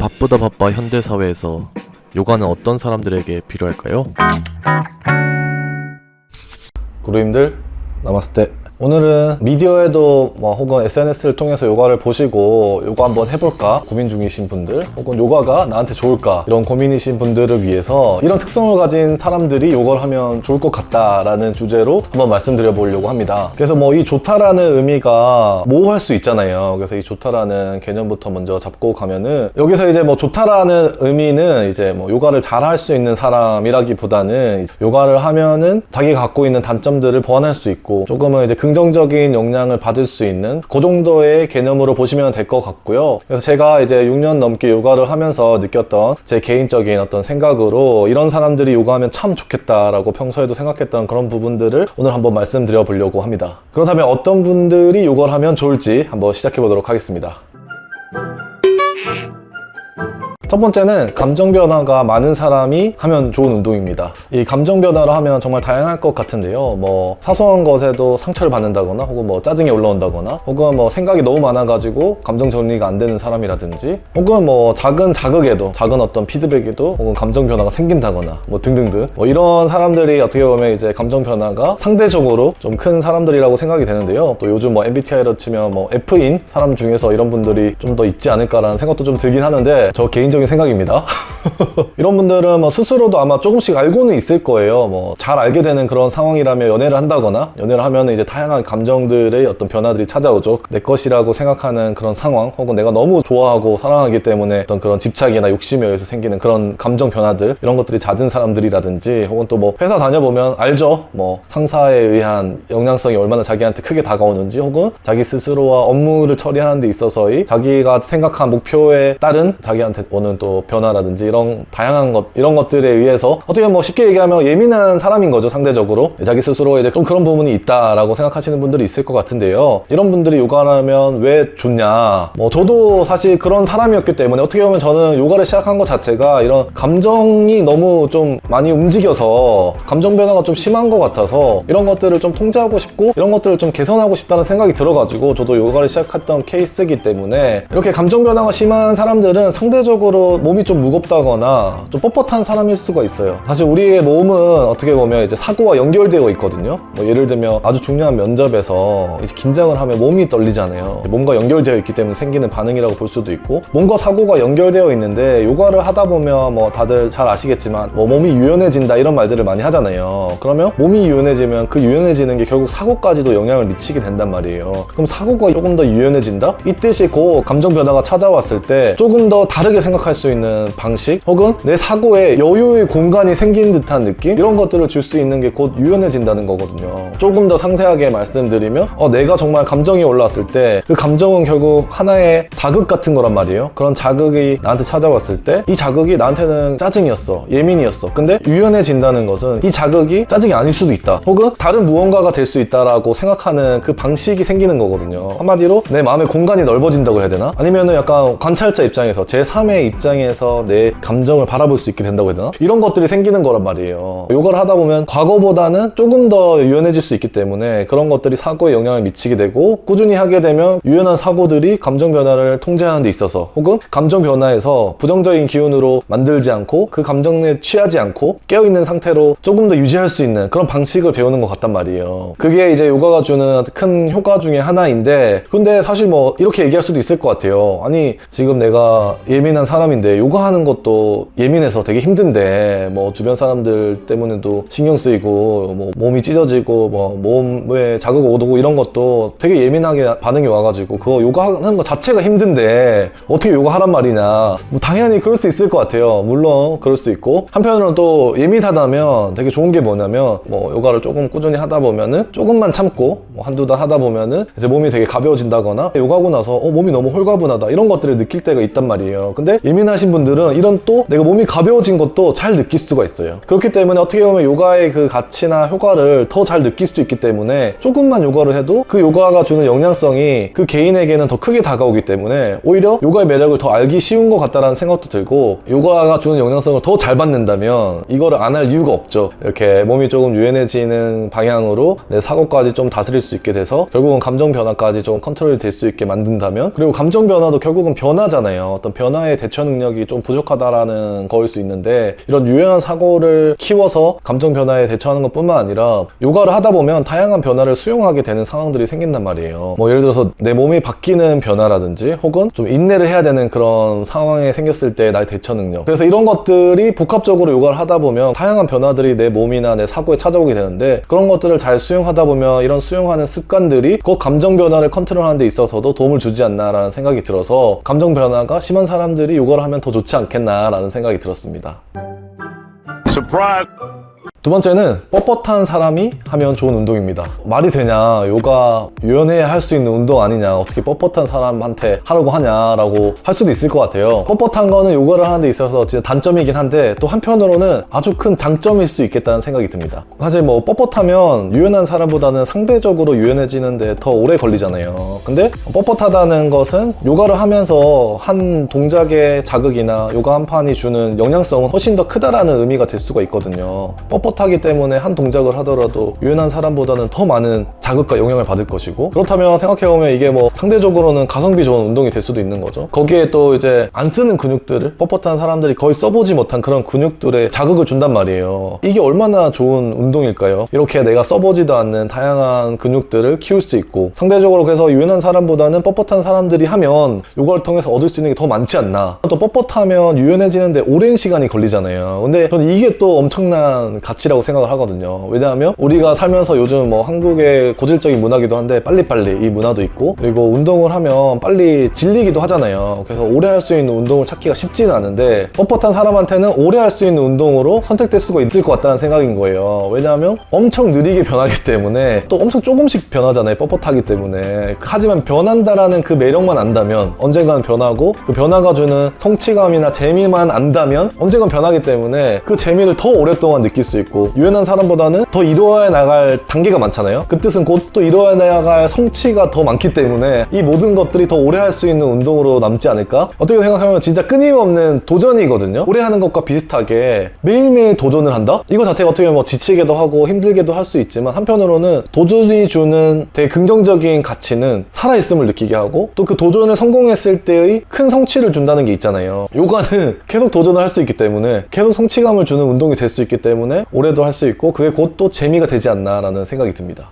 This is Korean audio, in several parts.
바쁘다 바빠 현대사회에서 요가는 어떤 사람들에게 필요할까요? 구루님들 나마스테. 오늘은 미디어에도 혹은 SNS를 통해서 요가를 보시고 요가 한번 해볼까 고민 중이신 분들, 혹은 요가가 나한테 좋을까 이런 고민이신 분들을 위해서 이런 특성을 가진 사람들이 요가를 하면 좋을 것 같다라는 주제로 한번 말씀드려 보려고 합니다. 그래서 이 좋다라는 의미가 모호할 수 있잖아요. 그래서 이 좋다라는 개념부터 먼저 잡고 가면은, 여기서 이제 좋다라는 의미는 이제 요가를 잘 할 수 있는 사람이라기보다는 요가를 하면은 자기가 갖고 있는 단점들을 보완할 수 있고 조금은 이제 긍정적인 영향을 받을 수 있는 그 정도의 개념으로 보시면 될 것 같고요. 그래서 제가 이제 6년 넘게 요가를 하면서 느꼈던 제 개인적인 어떤 생각으로 이런 사람들이 요가하면 참 좋겠다라고 평소에도 생각했던 그런 부분들을 오늘 한번 말씀드려 보려고 합니다. 그렇다면 어떤 분들이 요가를 하면 좋을지 한번 시작해 보도록 하겠습니다. 첫 번째는 감정 변화가 많은 사람이 하면 좋은 운동입니다. 이 감정 변화를 하면 정말 다양할 것 같은데요. 사소한 것에도 상처를 받는다거나, 혹은 짜증이 올라온다거나, 혹은 생각이 너무 많아가지고 감정 정리가 안 되는 사람이라든지, 혹은 작은 자극에도, 작은 어떤 피드백에도 혹은 감정 변화가 생긴다거나, 등등등. 이런 사람들이 어떻게 보면 이제 감정 변화가 상대적으로 좀 큰 사람들이라고 생각이 되는데요. 또 요즘 MBTI로 치면 F인 사람 중에서 이런 분들이 좀 더 있지 않을까라는 생각도 좀 들긴 하는데, 저 개인적인 생각입니다. 이런 분들은 스스로도 아마 조금씩 알고는 있을 거예요. 잘 알게 되는 그런 상황이라면 연애를 한다거나, 연애를 하면 이제 다양한 감정들의 어떤 변화들이 찾아오죠. 내 것이라고 생각하는 그런 상황, 혹은 내가 너무 좋아하고 사랑하기 때문에 어떤 그런 집착이나 욕심에 의해서 생기는 그런 감정 변화들, 이런 것들이 잦은 사람들이라든지, 혹은 또 회사 다녀보면 알죠. 상사에 의한 영향성이 얼마나 자기한테 크게 다가오는지, 혹은 자기 스스로와 업무를 처리하는 데 있어서의 자기가 생각한 목표에 따른 자기한테 오는 또 변화라든지 이런 다양한 이런 것들에 의해서 어떻게 보면 쉽게 얘기하면 예민한 사람인 거죠. 상대적으로 자기 스스로 이제 좀 그런 부분이 있다라고 생각하시는 분들이 있을 것 같은데요. 이런 분들이 요가를 하면 왜 좋냐, 저도 사실 그런 사람이었기 때문에 어떻게 보면 저는 요가를 시작한 것 자체가 이런 감정이 너무 좀 많이 움직여서 감정 변화가 좀 심한 것 같아서 이런 것들을 좀 통제하고 싶고 이런 것들을 좀 개선하고 싶다는 생각이 들어가지고 저도 요가를 시작했던 케이스이기 때문에, 이렇게 감정 변화가 심한 사람들은 상대적으로 몸이 좀 무겁다거나 좀 뻣뻣한 사람일 수가 있어요. 사실 우리의 몸은 어떻게 보면 이제 사고와 연결되어 있거든요. 예를 들면 아주 중요한 면접에서 이제 긴장을 하면 몸이 떨리잖아요. 몸과 연결되어 있기 때문에 생기는 반응이라고 볼 수도 있고, 몸과 사고가 연결되어 있는데 요가를 하다 보면 다들 잘 아시겠지만 몸이 유연해진다 이런 말들을 많이 하잖아요. 그러면 몸이 유연해지면 그 유연해지는 게 결국 사고까지도 영향을 미치게 된단 말이에요. 그럼 사고가 조금 더 유연해진다? 이 뜻이 그 감정 변화가 찾아왔을 때 조금 더 다르게 생각할 수 있는 방식, 혹은 내 사고에 여유의 공간이 생긴 듯한 느낌, 이런 것들을 줄 수 있는 게 곧 유연해진다는 거거든요. 조금 더 상세하게 말씀드리면 내가 정말 감정이 올라왔을 때 그 감정은 결국 하나의 자극 같은 거란 말이에요. 그런 자극이 나한테 찾아왔을 때 이 자극이 나한테는 짜증이었어, 예민이었어. 근데 유연해진다는 것은 이 자극이 짜증이 아닐 수도 있다, 혹은 다른 무언가가 될 수 있다라고 생각하는 그 방식이 생기는 거거든요. 한마디로 내 마음의 공간이 넓어진다고 해야 되나? 아니면은 약간 관찰자 입장에서, 제3의 입장에서 내 감정을 바라볼 수 있게 된다고 해야 되나? 이런 것들이 생기는 거란 말이에요. 요가를 하다 보면 과거보다는 조금 더 유연해질 수 있기 때문에 그런 것들이 사고에 영향을 미치게 되고, 꾸준히 하게 되면 유연한 사고들이 감정 변화를 통제하는 데 있어서, 혹은 감정 변화에서 부정적인 기운으로 만들지 않고 그 감정에 취하지 않고 깨어있는 상태로 조금 더 유지할 수 있는 그런 방식을 배우는 것 같단 말이에요. 그게 이제 요가가 주는 큰 효과 중에 하나인데, 근데 사실 이렇게 얘기할 수도 있을 것 같아요. 아니, 지금 내가 예민한 사람인데 요가하는 것도 예민해서 되게 힘든데 주변 사람들 때문에도 신경 쓰이고 몸이 찢어지고 몸에 자극 오고 이런 것도 되게 예민하게 반응이 와가지고 그거 요가하는 것 자체가 힘든데 어떻게 요가하란 말이냐. 당연히 그럴 수 있을 것 같아요. 물론 그럴 수 있고, 한편으로는 또 예민하다면 되게 좋은 게 뭐냐면 요가를 조금 꾸준히 하다 보면은 조금만 참고 한두 달 하다 보면은 이제 몸이 되게 가벼워진다거나, 요가하고 나서 몸이 너무 홀가분하다 이런 것들을 느낄 때가 있단 말이에요. 근데 예민하신 분들은 이런 하면 또 내가 몸이 가벼워진 것도 잘 느낄 수가 있어요. 그렇기 때문에 어떻게 보면 요가의 그 가치나 효과를 더 잘 느낄 수 있기 때문에 조금만 요가를 해도 그 요가가 주는 영향성이 그 개인에게는 더 크게 다가오기 때문에 오히려 요가의 매력을 더 알기 쉬운 것 같다라는 생각도 들고, 요가가 주는 영향성을 더 잘 받는다면 이거를 안 할 이유가 없죠. 이렇게 몸이 조금 유연해지는 방향으로 내 사고까지 좀 다스릴 수 있게 돼서 결국은 감정 변화까지 좀 컨트롤이 될 수 있게 만든다면, 그리고 감정 변화도 결국은 변화잖아요. 어떤 변화의 대처 능력이 좀 부족하다라는 거일 수 있는데, 이런 유연한 사고를 키워서 감정 변화에 대처하는 것 뿐만 아니라 요가를 하다 보면 다양한 변화를 수용하게 되는 상황들이 생긴단 말이에요. 뭐 예를 들어서 내 몸이 바뀌는 변화라든지 혹은 좀 인내를 해야 되는 그런 상황에 생겼을 때 나의 대처 능력, 그래서 이런 것들이 복합적으로 요가를 하다 보면 다양한 변화들이 내 몸이나 내 사고에 찾아오게 되는데, 그런 것들을 잘 수용하다 보면 이런 수용하는 습관들이 그 감정 변화를 컨트롤하는 데 있어서도 도움을 주지 않나라는 생각이 들어서 감정 변화가 심한 사람들이 요가를 하면 더 좋지 않겠나라는 생각이 들었습니다. Surprise! 두 번째는 뻣뻣한 사람이 하면 좋은 운동입니다. 말이 되냐, 요가 유연해야 할 수 있는 운동 아니냐, 어떻게 뻣뻣한 사람한테 하라고 하냐라고 할 수도 있을 것 같아요. 뻣뻣한 거는 요가를 하는 데 있어서 진짜 단점이긴 한데, 또 한편으로는 아주 큰 장점일 수 있겠다는 생각이 듭니다. 사실 뭐 뻣뻣하면 유연한 사람보다는 상대적으로 유연해지는데 더 오래 걸리잖아요. 근데 뻣뻣하다는 것은 요가를 하면서 한 동작의 자극이나 요가 한 판이 주는 영향성은 훨씬 더 크다라는 의미가 될 수가 있거든요. 뻣뻣하기 때문에 한 동작을 하더라도 유연한 사람보다는 더 많은 자극과 영향을 받을 것이고, 그렇다면 생각해보면 이게 뭐 상대적으로는 가성비 좋은 운동이 될 수도 있는 거죠. 거기에 또 이제 안 쓰는 근육들을, 뻣뻣한 사람들이 거의 써보지 못한 그런 근육들에 자극을 준단 말이에요. 이게 얼마나 좋은 운동일까요? 이렇게 내가 써보지도 않는 다양한 근육들을 키울 수 있고, 상대적으로 그래서 유연한 사람보다는 뻣뻣한 사람들이 하면 요가를 통해서 얻을 수 있는 게 더 많지 않나. 또 뻣뻣하면 유연해지는데 오랜 시간이 걸리잖아요. 근데 저는 이게 또 엄청난 가치라고 생각을 하거든요. 왜냐하면 우리가 살면서 요즘 뭐 한국의 고질적인 문화기도 한데 빨리빨리 이 문화도 있고, 그리고 운동을 하면 빨리 질리기도 하잖아요. 그래서 오래 할 수 있는 운동을 찾기가 쉽지는 않은데, 뻣뻣한 사람한테는 오래 할 수 있는 운동으로 선택될 수가 있을 것 같다는 생각인 거예요. 왜냐하면 엄청 느리게 변하기 때문에, 또 엄청 조금씩 변하잖아요. 뻣뻣하기 때문에. 하지만 변한다라는 그 매력만 안다면 언젠가는 변하고, 그 변화가 주는 성취감이나 재미만 안다면 언젠간 변하기 때문에 그 재미를 더 오랫동안 느낄 수 있고, 유연한 사람보다는 더 이루어야 나갈 단계가 많잖아요. 그 뜻은 곧 또 이루어야 나갈 성취가 더 많기 때문에 이 모든 것들이 더 오래 할 수 있는 운동으로 남지 않을까? 어떻게 생각하면 진짜 끊임없는 도전이거든요. 오래 하는 것과 비슷하게 매일매일 도전을 한다? 이거 자체가 어떻게 보면 뭐 지치게도 하고 힘들게도 할 수 있지만, 한편으로는 도전이 주는 되게 긍정적인 가치는 살아있음을 느끼게 하고, 또 그 도전을 성공했을 때의 큰 성취를 준다는 게 있잖아요. 요가는 계속 도전을 할 수 있기 때문에 계속 성취감을 주는 운동이 될 수 있기 때문에 오래도 할 수 있고, 그게 곧 또 재미가 되지 않나라는 생각이 듭니다.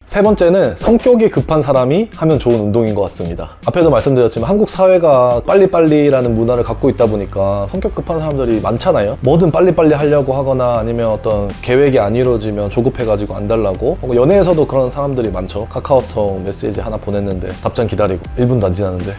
세 번째는 성격이 급한 사람이 하면 좋은 운동인 것 같습니다. 앞에도 말씀드렸지만 한국 사회가 빨리빨리라는 문화를 갖고 있다 보니까 성격 급한 사람들이 많잖아요. 뭐든 빨리빨리 하려고 하거나, 아니면 어떤 계획이 안 이루어지면 조급해가지고 안 달라고. 연애에서도 그런 사람들이 많죠. 카카오톡 메시지 하나 보냈는데 답장 기다리고 1분도 안 지났는데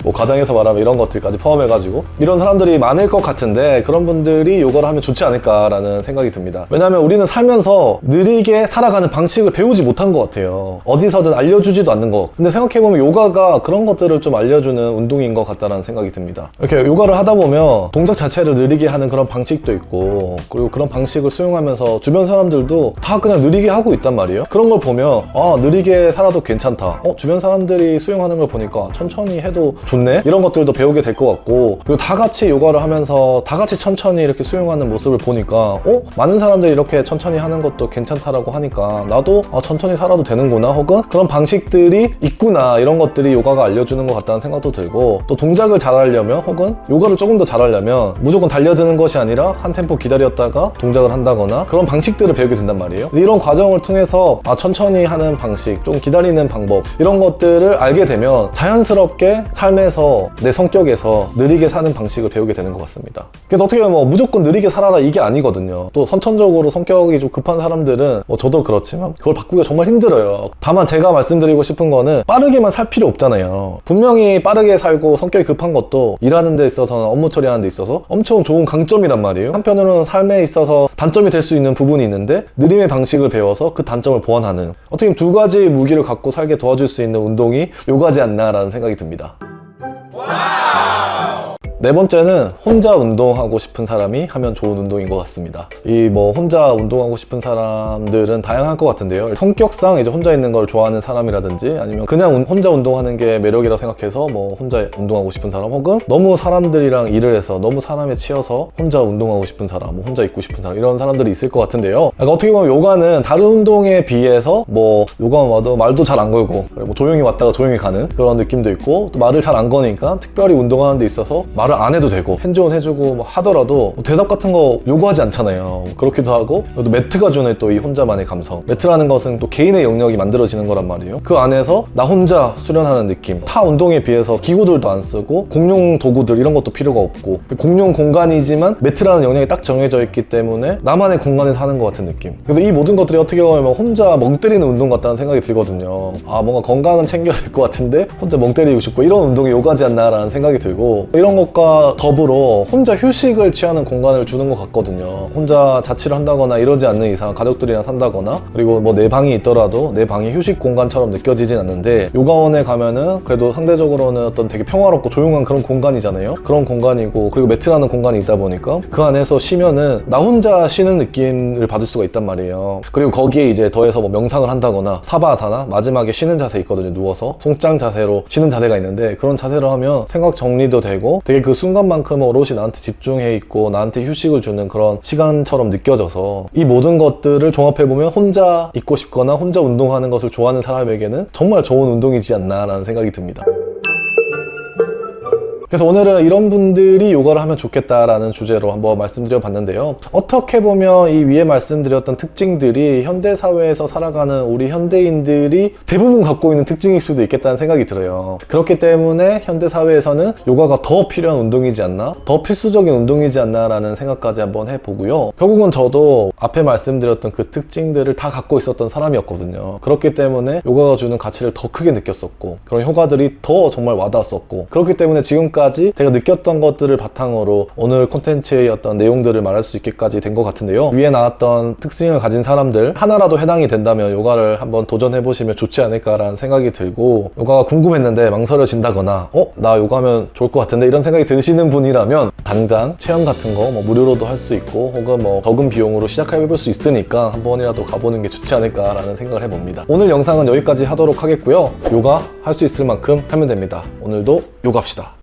뭐 가정에서 말하면 이런 것들까지 포함해가지고 이런 사람들이 많을 것 같은데, 그런 분들이 요가를 하면 좋지 않을까라는 생각이 듭니다. 왜냐하면 우리는 살면서 느리게 살아가는 방식을 배우지 못한 것 같아요. 어디서든 알려주지도 않는 것. 근데 생각해보면 요가가 그런 것들을 좀 알려주는 운동인 것 같다는 생각이 듭니다. 이렇게 요가를 하다 보면 동작 자체를 느리게 하는 그런 방식도 있고, 그리고 그런 방식을 수용하면서 주변 사람들도 다 그냥 느리게 하고 있단 말이에요. 그런 걸 보면 아, 느리게 살아도 괜찮다. 주변 사람들이 수용하는 걸 보니까 천천히 해도 좋네? 이런 것들도 배우게 될 것 같고, 그리고 다 같이 요가를 하면서 다 같이 천천히 이렇게 수용하는 모습을 보니까 많은 사람들이 이렇게 천천히 하는 것도 괜찮다라고 하니까 나도 천천히 살아도 되는구나, 혹은 그런 방식들이 있구나, 이런 것들이 요가가 알려주는 것 같다는 생각도 들고, 또 동작을 잘하려면 혹은 요가를 조금 더 잘하려면 무조건 달려드는 것이 아니라 한 템포 기다렸다가 동작을 한다거나 그런 방식들을 배우게 된단 말이에요. 이런 과정을 통해서 천천히 하는 방식, 좀 기다리는 방법, 이런 것들을 알게 되면 자연스럽게 삶에서 내 성격에서 느리게 사는 방식을 배우게 되는 것 같습니다. 그래서 어떻게 보면 무조건 느리게 살아라 이게 아니거든요. 또 선천적으로 성격이 좀 급한 사람들은 저도 그렇지만 그걸 바꾸기가 정말 힘들어요. 다만 제가 말씀드리고 싶은 거는 빠르게만 살 필요 없잖아요. 분명히 빠르게 살고 성격이 급한 것도 일하는 데 있어서는, 업무 처리하는 데 있어서 엄청 좋은 강점이란 말이에요. 한편으로는 삶에 있어서 단점이 될 수 있는 부분이 있는데, 느림의 방식을 배워서 그 단점을 보완하는, 어떻게 보면 두 가지 무기를 갖고 살게 도와줄 수 있는 운동이 요가지 않나라는 생각이 듭니다. 네 번째는 혼자 운동하고 싶은 사람이 하면 좋은 운동인 것 같습니다. 이 뭐 혼자 운동하고 싶은 사람들은 다양할 것 같은데요. 성격상 이제 혼자 있는 걸 좋아하는 사람이라든지 아니면 그냥 혼자 운동하는 게 매력이라고 생각해서 뭐 혼자 운동하고 싶은 사람, 혹은 너무 사람들이랑 일을 해서 너무 사람에 치여서 혼자 운동하고 싶은 사람, 뭐 혼자 있고 싶은 사람, 이런 사람들이 있을 것 같은데요. 그러니까 어떻게 보면 요가는 다른 운동에 비해서 뭐 요가만 와도 말도 잘 안 걸고 뭐 조용히 왔다가 조용히 가는 그런 느낌도 있고, 또 말을 잘 안 거니까 특별히 운동하는 데 있어서 말을 안 해도 되고 핸즈온 해주고 뭐 하더라도 뭐 대답 같은 거 요구하지 않잖아요. 그렇기도 하고, 또 매트가 주는 또 이 혼자만의 감성, 매트라는 것은 또 개인의 영역이 만들어지는 거란 말이에요. 그 안에서 나 혼자 수련하는 느낌, 타 운동에 비해서 기구들도 안 쓰고 공용 도구들 이런 것도 필요가 없고, 공용 공간이지만 매트라는 영역이 딱 정해져 있기 때문에 나만의 공간에서 하는 것 같은 느낌. 그래서 이 모든 것들이 어떻게 보면 혼자 멍 때리는 운동 같다는 생각이 들거든요. 아, 뭔가 건강은 챙겨야 될 것 같은데 혼자 멍 때리고 싶고, 이런 운동이 요가지 않나라는 생각이 들고, 이런 것과 더불어 혼자 휴식을 취하는 공간을 주는 것 같거든요. 혼자 자취를 한다거나 이러지 않는 이상 가족들이랑 산다거나, 그리고 뭐 내 방이 있더라도 내 방이 휴식 공간처럼 느껴지진 않는데, 요가원에 가면은 그래도 상대적으로는 어떤 되게 평화롭고 조용한 그런 공간이잖아요. 그런 공간이고, 그리고 매트라는 공간이 있다 보니까 그 안에서 쉬면은 나 혼자 쉬는 느낌을 받을 수가 있단 말이에요. 그리고 거기에 이제 더해서 뭐 명상을 한다거나 사바아사나, 마지막에 쉬는 자세 있거든요. 누워서 송장 자세로 쉬는 자세가 있는데, 그런 자세를 하면 생각 정리도 되고 되게 그 순간만큼은 오롯이 나한테 집중해 있고 나한테 휴식을 주는 그런 시간처럼 느껴져서, 이 모든 것들을 종합해보면 혼자 있고 싶거나 혼자 운동하는 것을 좋아하는 사람에게는 정말 좋은 운동이지 않나라는 생각이 듭니다. 그래서 오늘은 이런 분들이 요가를 하면 좋겠다라는 주제로 한번 말씀드려 봤는데요. 어떻게 보면 이 위에 말씀드렸던 특징들이 현대사회에서 살아가는 우리 현대인들이 대부분 갖고 있는 특징일 수도 있겠다는 생각이 들어요. 그렇기 때문에 현대사회에서는 요가가 더 필요한 운동이지 않나, 더 필수적인 운동이지 않나라는 생각까지 한번 해보고요. 결국은 저도 앞에 말씀드렸던 그 특징들을 다 갖고 있었던 사람이었거든요. 그렇기 때문에 요가가 주는 가치를 더 크게 느꼈었고, 그런 효과들이 더 정말 와닿았었고, 그렇기 때문에 지금까지 제가 느꼈던 것들을 바탕으로 오늘 콘텐츠의 어떤 내용들을 말할 수 있게까지 된 것 같은데요. 위에 나왔던 특징을 가진 사람들 하나라도 해당이 된다면 요가를 한번 도전해보시면 좋지 않을까라는 생각이 들고, 요가가 궁금했는데 망설여진다거나 나 요가하면 좋을 것 같은데 이런 생각이 드시는 분이라면 당장 체험 같은 거 뭐 무료로도 할 수 있고, 혹은 뭐 적은 비용으로 시작해볼 수 있으니까 한 번이라도 가보는 게 좋지 않을까라는 생각을 해봅니다. 오늘 영상은 여기까지 하도록 하겠고요. 요가 할 수 있을 만큼 하면 됩니다. 오늘도 요가합시다.